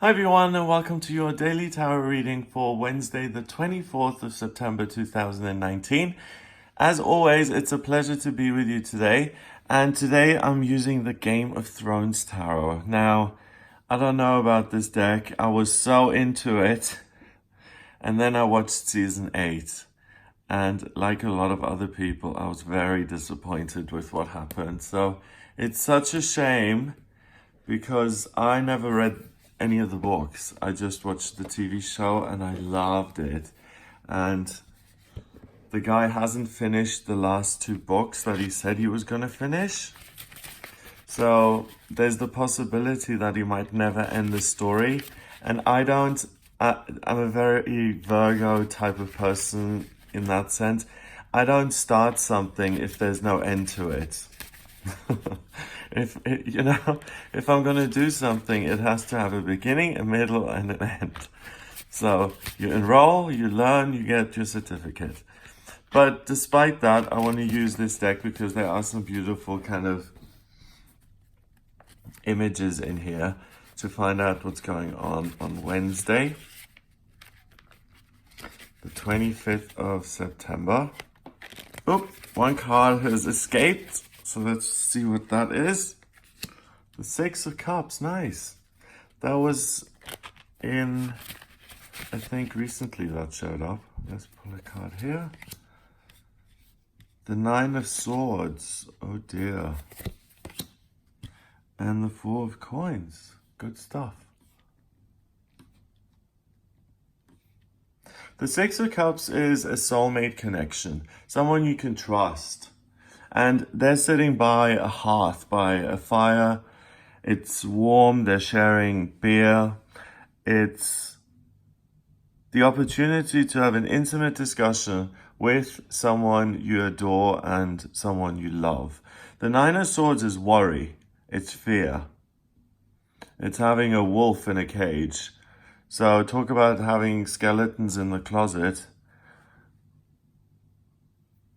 Hi everyone, and welcome to your daily tarot reading for Wednesday, the 24th of September 2019. As always, it's a pleasure to be with you today, and today I'm using the Game of Thrones tarot. Now, I don't know about this deck. I was so into it, and then I watched season 8, and like a lot of other people, I was very disappointed with what happened. So it's such a shame because I never read any of the books. I just watched the TV show and I loved it. And the guy hasn't finished the last 2 books that he said he was going to finish. So there's the possibility that he might never end the story. And I'm a very Virgo type of person in that sense. I don't start something if there's no end to it. If I'm going to do something, it has to have a beginning, a middle, and an end. So you enroll, you learn, you get your certificate. But despite that, I want to use this deck because there are some beautiful kind of images in here to find out what's going on Wednesday, the 25th of September. Oh, one card has escaped. So let's see what that is. The 6 of Cups, nice. That was in, I think recently that showed up. Let's pull a card here. The 9 of Swords, oh dear. And the 4 of Coins, good stuff. The 6 of Cups is a soulmate connection, someone you can trust. And they're sitting by a hearth, by a fire. It's warm, they're sharing beer. It's the opportunity to have an intimate discussion with someone you adore and someone you love. The 9 of Swords is worry, it's fear. It's having a wolf in a cage. So talk about having skeletons in the closet.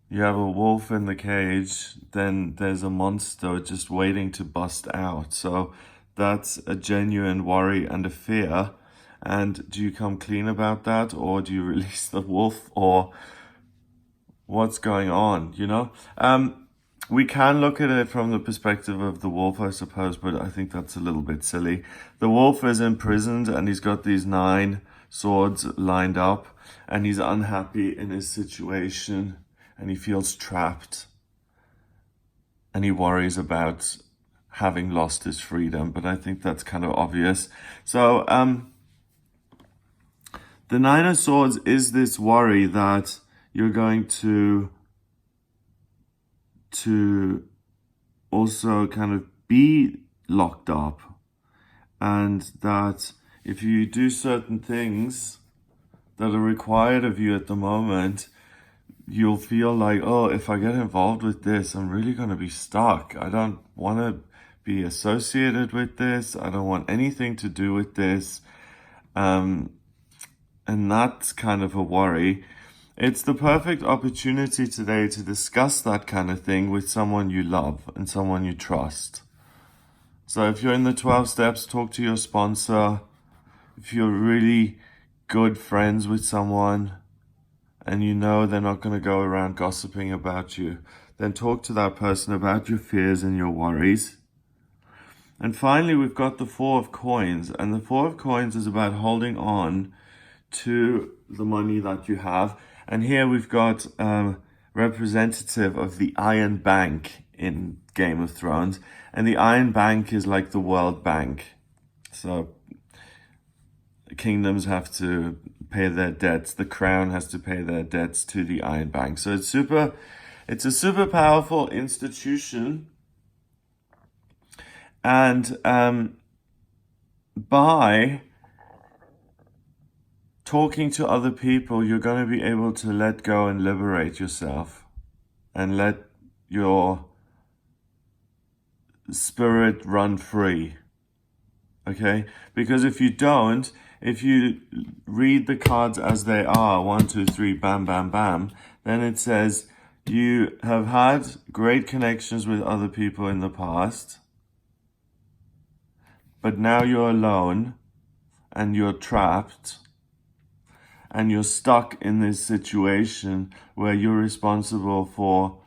You have a wolf in the cage, then there's a monster just waiting to bust out. So that's a genuine worry and a fear. And do you come clean about that, or do you release the wolf, or what's going on, We can look at it from the perspective of the wolf, I suppose, but I think that's a little bit silly. The wolf is imprisoned and he's got these 9 swords lined up and he's unhappy in his situation. And he feels trapped and he worries about having lost his freedom. But I think that's kind of obvious. So the 9 of Swords is this worry that you're going to also kind of be locked up. And that if you do certain things that are required of you at the moment, you'll feel like, oh, if I get involved with this, I'm really going to be stuck. I don't want to be associated with this. I don't want anything to do with this. And that's kind of a worry. It's the perfect opportunity today to discuss that kind of thing with someone you love and someone you trust. So if you're in the 12 steps, talk to your sponsor. If you're really good friends with someone, and you know they're not going to go around gossiping about you, then talk to that person about your fears and your worries. And finally, we've got the 4 of Coins. And the 4 of Coins is about holding on to the money that you have. And here we've got representative of the Iron Bank in Game of Thrones. And the Iron Bank is like the World Bank. So kingdoms have to pay their debts. The crown has to pay their debts to the Iron Bank. So it's a super powerful institution. And by talking to other people, you're going to be able to let go and liberate yourself and let your spirit run free. Okay? Because if you don't, if you read the cards as they are, 1, 2, 3, bam, bam, bam, then it says you have had great connections with other people in the past, but now you're alone and you're trapped and you're stuck in this situation where you're responsible for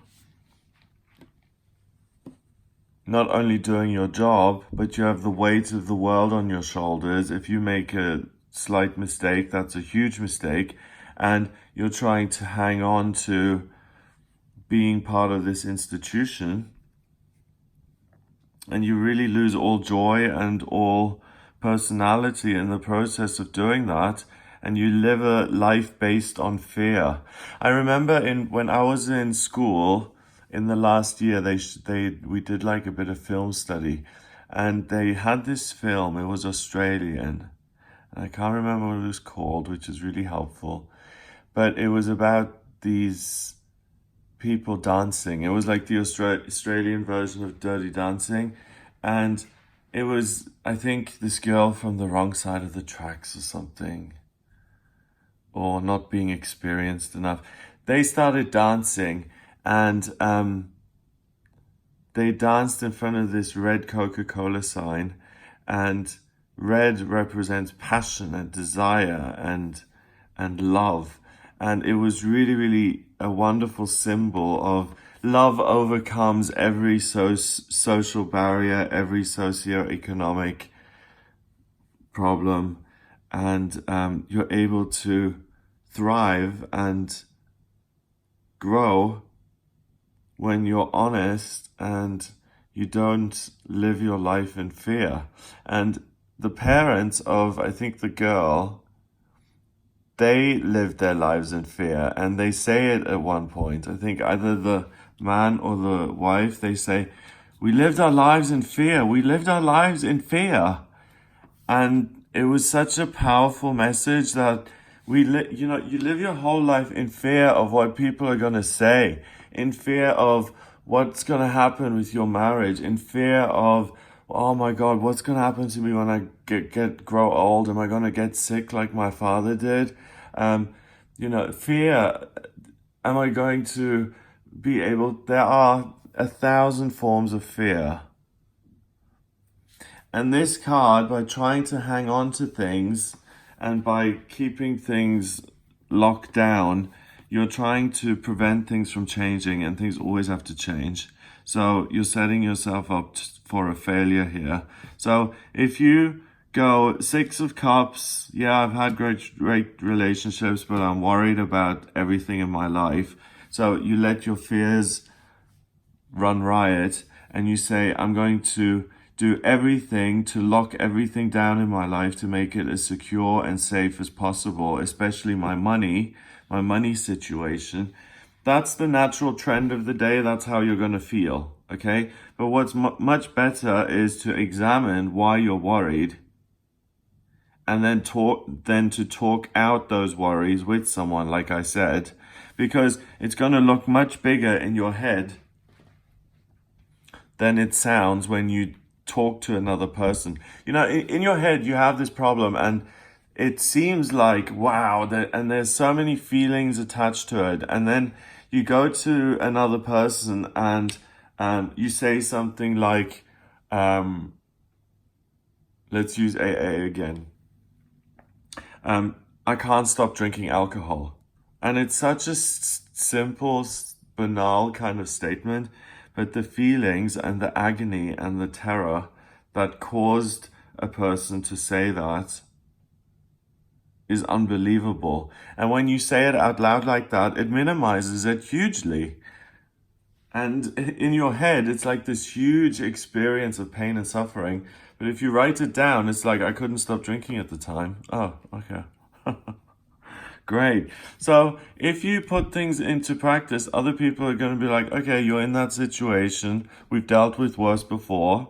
not only doing your job, but you have the weight of the world on your shoulders. If you make a slight mistake, that's a huge mistake, and you're trying to hang on to being part of this institution, and you really lose all joy and all personality in the process of doing that, and you live a life based on fear. I remember when I was in school in the last year, we did like a bit of film study, and they had this film. It was Australian. I can't remember what it was called, which is really helpful, but it was about these people dancing. It was like the Australian version of Dirty Dancing, and it was, I think, this girl from the wrong side of the tracks or something, or not being experienced enough. They started dancing, and they danced in front of this red Coca-Cola sign, and red represents passion and desire and love. And it was really, really a wonderful symbol of love overcomes every social barrier, every socioeconomic problem, and you're able to thrive and grow when you're honest and you don't live your life in fear. And the parents of, I think, the girl, they lived their lives in fear, and they say it at one point. I think either the man or the wife, they say, we lived our lives in fear. We lived our lives in fear. And it was such a powerful message that you live your whole life in fear of what people are going to say, in fear of what's going to happen with your marriage, in fear of, oh my God, what's going to happen to me when I grow old? Am I going to get sick like my father did? Fear. Am I going to be able? There are 1,000 forms of fear. And this card, by trying to hang on to things and by keeping things locked down, you're trying to prevent things from changing, and things always have to change. So you're setting yourself up for a failure here. So if you go 6 of Cups, yeah, I've had great relationships, but I'm worried about everything in my life. So you let your fears run riot, and you say, I'm going to do everything to lock everything down in my life to make it as secure and safe as possible, especially my money situation. That's the natural trend of the day. That's how you're going to feel, okay? But what's much better is to examine why you're worried, and then to talk out those worries with someone, like I said, because it's going to look much bigger in your head than it sounds when you talk to another person. In your head, you have this problem, and it seems like, wow, and there's so many feelings attached to it. And then you go to another person and you say something like, let's use AA again. I can't stop drinking alcohol. And it's such a simple, banal kind of statement, but the feelings and the agony and the terror that caused a person to say that is unbelievable. And when you say it out loud like that, it minimizes it hugely. And in your head, it's like this huge experience of pain and suffering. But if you write it down, it's like, I couldn't stop drinking at the time. Oh, okay. Great. So if you put things into practice, other people are going to be like, okay, you're in that situation. We've dealt with worse before.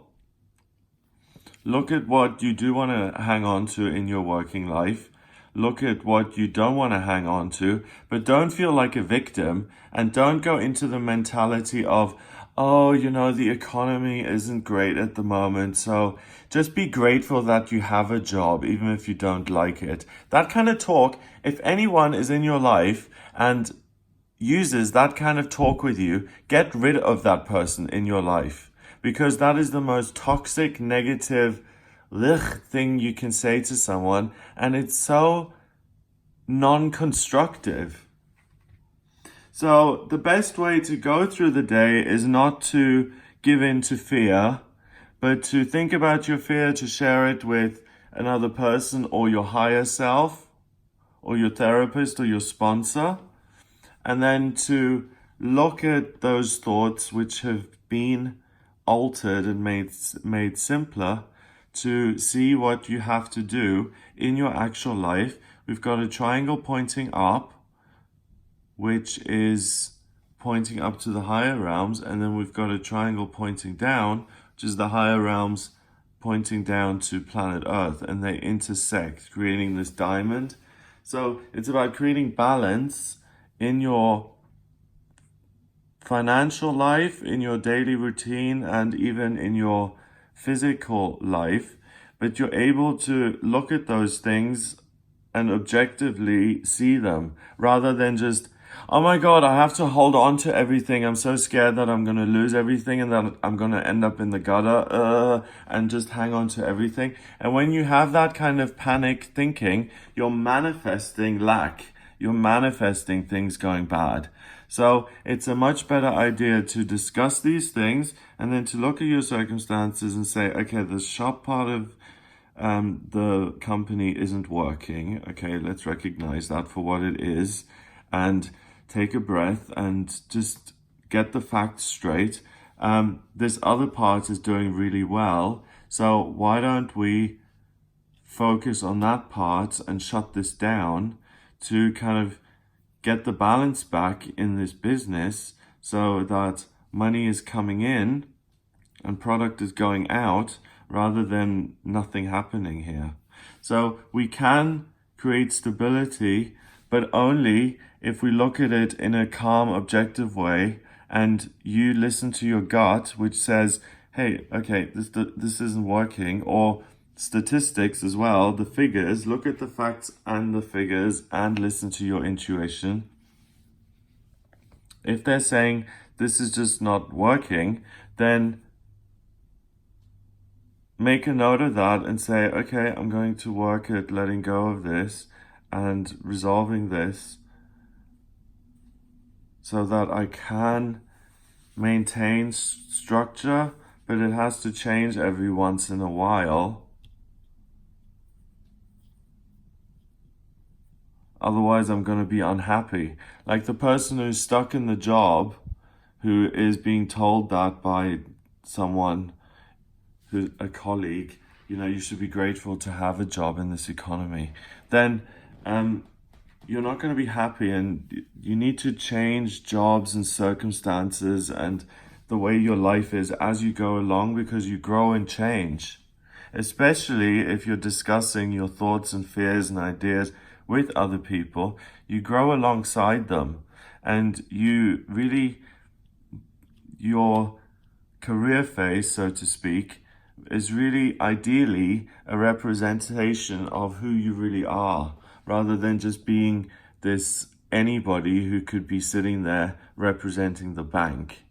Look at what you do want to hang on to in your working life. Look at what you don't want to hang on to, but don't feel like a victim, and don't go into the mentality of, oh, the economy isn't great at the moment, so just be grateful that you have a job, even if you don't like it. That kind of talk, if anyone is in your life and uses that kind of talk with you, get rid of that person in your life, because that is the most toxic, negative thing you can say to someone, and it's so non-constructive. So the best way to go through the day is not to give in to fear, but to think about your fear, to share it with another person or your higher self or your therapist or your sponsor, and then to look at those thoughts which have been altered and made simpler, to see what you have to do in your actual life. We've got a triangle pointing up, which is pointing up to the higher realms, and then we've got a triangle pointing down, which is the higher realms pointing down to planet Earth, and they intersect, creating this diamond. So it's about creating balance in your financial life, in your daily routine, and even in your physical life. But you're able to look at those things and objectively see them rather than just, oh my God, I have to hold on to everything. I'm so scared that I'm going to lose everything and that I'm going to end up in the gutter and just hang on to everything. And when you have that kind of panic thinking, you're manifesting lack. You're manifesting things going bad. So it's a much better idea to discuss these things and then to look at your circumstances and say, okay, the shop part of the company isn't working. Okay, let's recognize that for what it is and take a breath and just get the facts straight. This other part is doing really well. So why don't we focus on that part and shut this down to kind of get the balance back in this business so that money is coming in and product is going out rather than nothing happening here. So we can create stability, but only if we look at it in a calm, objective way and you listen to your gut, which says, hey, okay, this isn't working, or statistics as well, the figures, look at the facts and the figures and listen to your intuition. If they're saying this is just not working, then make a note of that and say, okay, I'm going to work at letting go of this and resolving this so that I can maintain structure, but it has to change every once in a while. Otherwise, I'm going to be unhappy. Like the person who's stuck in the job, who is being told that by someone, who's a colleague, you should be grateful to have a job in this economy. Then you're not going to be happy, and you need to change jobs and circumstances and the way your life is as you go along, because you grow and change. Especially if you're discussing your thoughts and fears and ideas with other people, you grow alongside them, and your career phase, so to speak, is really ideally a representation of who you really are, rather than just being this anybody who could be sitting there representing the bank.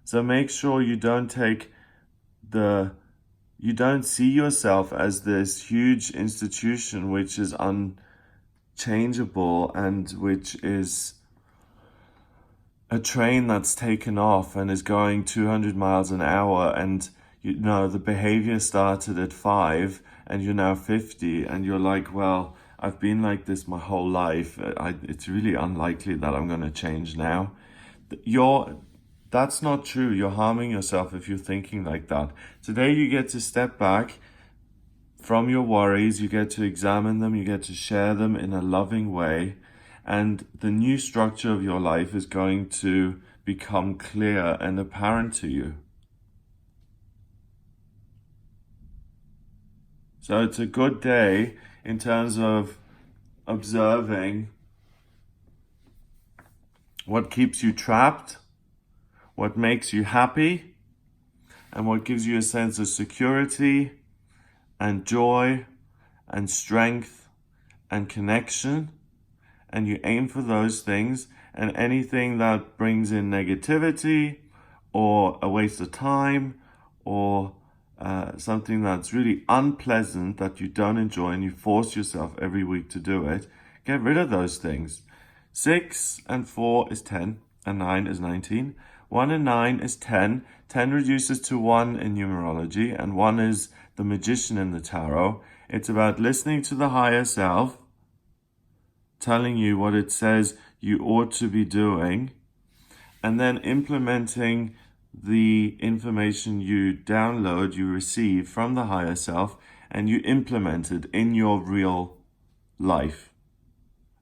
So make sure you don't see yourself as this huge institution which is unchangeable and which is a train that's taken off and is going 200 miles an hour, and the behavior started at 5 and you're now 50 and you're like, well, I've been like this my whole life. It's really unlikely that I'm going to change now. That's not true. You're harming yourself if you're thinking like that. Today you get to step back from your worries, you get to examine them, you get to share them in a loving way, and the new structure of your life is going to become clear and apparent to you. So it's a good day in terms of observing what keeps you trapped, what makes you happy, and what gives you a sense of security and joy and strength and connection. And you aim for those things, and anything that brings in negativity or a waste of time or something that's really unpleasant that you don't enjoy and you force yourself every week to do it, get rid of those things. 6 and 4 is 10, and 9 is 19. 1 and 9 is 10. 10 reduces to 1 in numerology, and 1 is the magician in the tarot. It's about listening to the higher self, telling you what it says you ought to be doing, and then implementing the information you download, you receive from the higher self, and you implement it in your real life.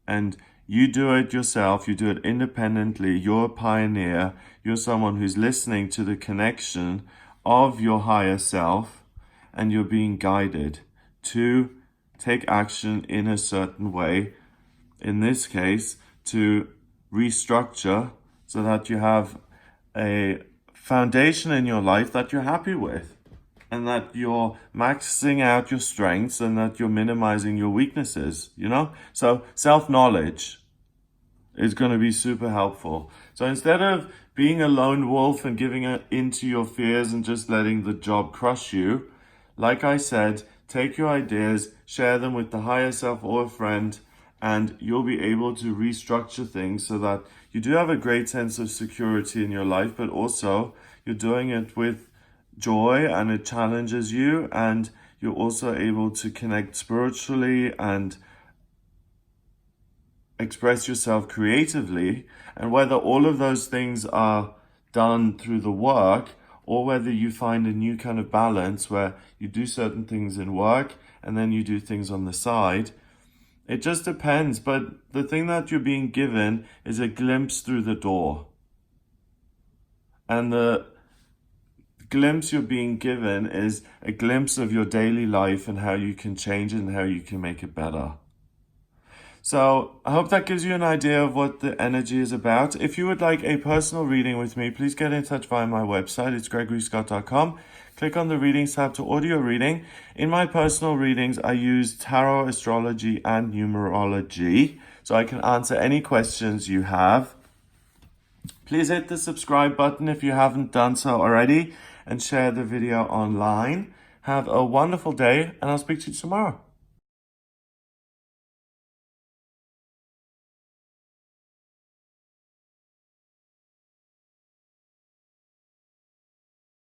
And you do it yourself, you do it independently, you're a pioneer, you're someone who's listening to the connection of your higher self, and you're being guided to take action in a certain way. In this case, to restructure so that you have a foundation in your life that you're happy with, and that you're maxing out your strengths and that you're minimizing your weaknesses, So self-knowledge is going to be super helpful. So instead of being a lone wolf and giving into your fears and just letting the job crush you, like I said, take your ideas, share them with the higher self or a friend, and you'll be able to restructure things so that you do have a great sense of security in your life, but also you're doing it with joy and it challenges you, and you're also able to connect spiritually and express yourself creatively. And whether all of those things are done through the work, or whether you find a new kind of balance where you do certain things in work and then you do things on the side, it just depends. But the thing that you're being given is a glimpse through the door. And the glimpse you're being given is a glimpse of your daily life and how you can change it and how you can make it better. So I hope that gives you an idea of what the energy is about. If you would like a personal reading with me, please get in touch via my website. It's gregoryscott.com. Click on the readings tab to order your reading. In my personal readings, I use tarot, astrology, and numerology, so I can answer any questions you have. Please hit the subscribe button if you haven't done so already, and share the video online. Have a wonderful day, and I'll speak to you tomorrow.